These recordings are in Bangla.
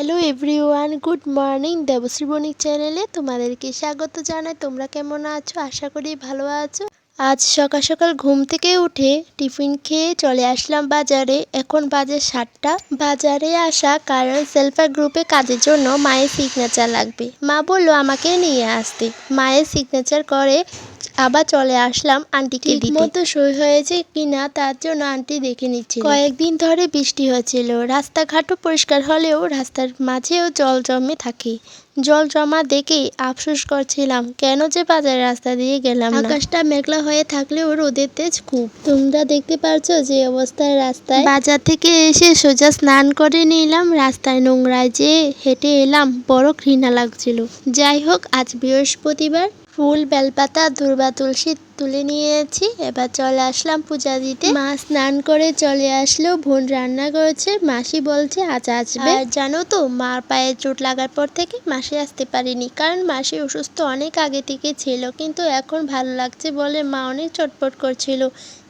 Hello everyone, good morning. Debashree Banik চ্যানেলে তোমাদেরকে স্বাগত জানাই। তোমরা কেমন আছো? আশা করি ভালো আছো। আজ সকাল সকাল ঘুম থেকে উঠে টিফিন খেয়ে চলে আসলাম বাজারে। এখন বাজে 7টা। বাজারে আসা কারণ সেলফ গ্রুপে কাজের জন্য মায়ের সিগনেচার লাগবে। মা বললো আমাকে নিয়ে আসতে। মায়ের সিগনেচার করে আবার চলে আসলাম আন্টিকে দিতে। মতো সই হয়েছে কিনা তার জন্য আন্টি দেখে নিচ্ছিল। কয়েকদিন ধরে বৃষ্টি হচ্ছিল, রাস্তাঘাটও পরিষ্কার হলেও রাস্তার মাঝেও জল জমে থাকে। জল জমা দেখে আফসোস করছিলাম কেন যে বাজারের রাস্তা দিয়ে গেলাম না। আকাশটা মেঘলা হয়ে থাকলেও রোদের তেজ খুব। তোমরা দেখতে পারছো যে অবস্থায় রাস্তায়। বাজার থেকে এসে সোজা স্নান করে নিলাম। রাস্তায় নোংরায় যে হেঁটে এলাম, বড় ঘৃণা লাগছিল। যাই হোক, আজ বৃহস্পতিবার, ফুল, বেলপাতা, দূর্বা, তুলসী তুলে নিয়েছি। এবার চলে আসলাম পূজা দিতে। মা স্নান করে চলে আসলো, বোন রান্না করেছে, মাসি বলছে আজ আসবে। আর জানো তো, মার পায়ে চোট লাগার পর থেকে মাসি আসতে পারেনি, কারণ মাসি অসুস্থ অনেক আগে থেকে ছিল। কিন্তু এখন ভালো লাগছে বলে মা অনেক চটপট করছিল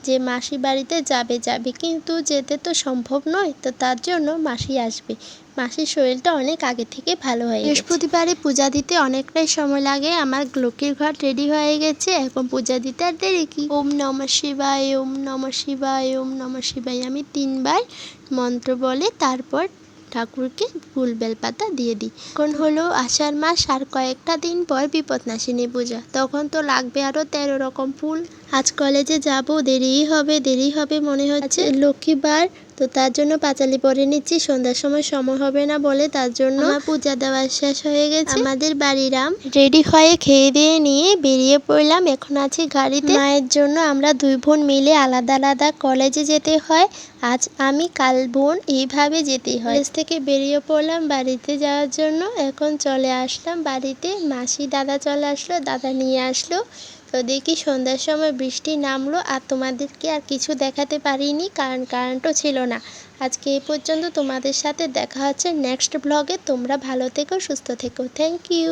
যে মাসি বাড়িতে যাবে, কিন্তু যেতে তো সম্ভব নয়, তো তার জন্য মাসি আসবে। মাসির শরীরটা অনেক আগে থেকে ভালো হয়ে গেছে। বৃহস্পতিবারে পূজা দিতে অনেকটাই সময় লাগে। আমার লক্ষ্মীর ঘর রেডি হয়ে গেছে, এখন পূজা দিতে আর দেরি কি। ওম নমঃ শিবায়, ওম নমঃ শিবায়, ওম নমঃ শিবায় আমি 3বার মন্ত্র বলে তারপর ঠাকুরকে ফুল বেলপাতা দিয়ে দিই। এখন হলো আষাঢ় মাস, আর কয়েকটা দিন পর বিপদনাশিনী পূজা। তখন তো লাগবে আরো 13 রকম ফুল। আজ কলেজে যাব, দেরি হবে মনে হচ্ছে। লক্ষ্মীবার তো তার জন্য পাঁচালি পরে নিচ্ছি। সন্ধ্যার সময় হবে না বলে তার জন্য আমার পূজা দেওয়া শেষ হয়ে গেছে। আমাদের বাড়িরাম রেডি হয়ে খেয়ে দিয়ে নিয়ে বেরিয়ে পড়লাম। এখন আছি গাড়িতে। মায়ের জন্য আমরা 2 বোন মিলে আলাদা আলাদা কলেজে যেতে হয়। আজ আমি, কাল বোন, এইভাবে যেতেই হয়। কলেজ থেকে বেরিয়ে পড়লাম বাড়িতে যাওয়ার জন্য। এখন চলে আসলাম বাড়িতে। মাসি দাদা চলে আসলো, দাদা নিয়ে আসলো। তো দেখি সন্ধ্যার সময় বৃষ্টি নামলো, আর তোমাদেরকে আর কিছু দেখাতে পারিনি কারণ কারেন্টও ছিল না। আজকে এই পর্যন্ত। তোমাদের সাথে দেখা হচ্ছে নেক্সট ব্লগে। তোমরা ভালো থেকো, সুস্থ থেকো। Thank you.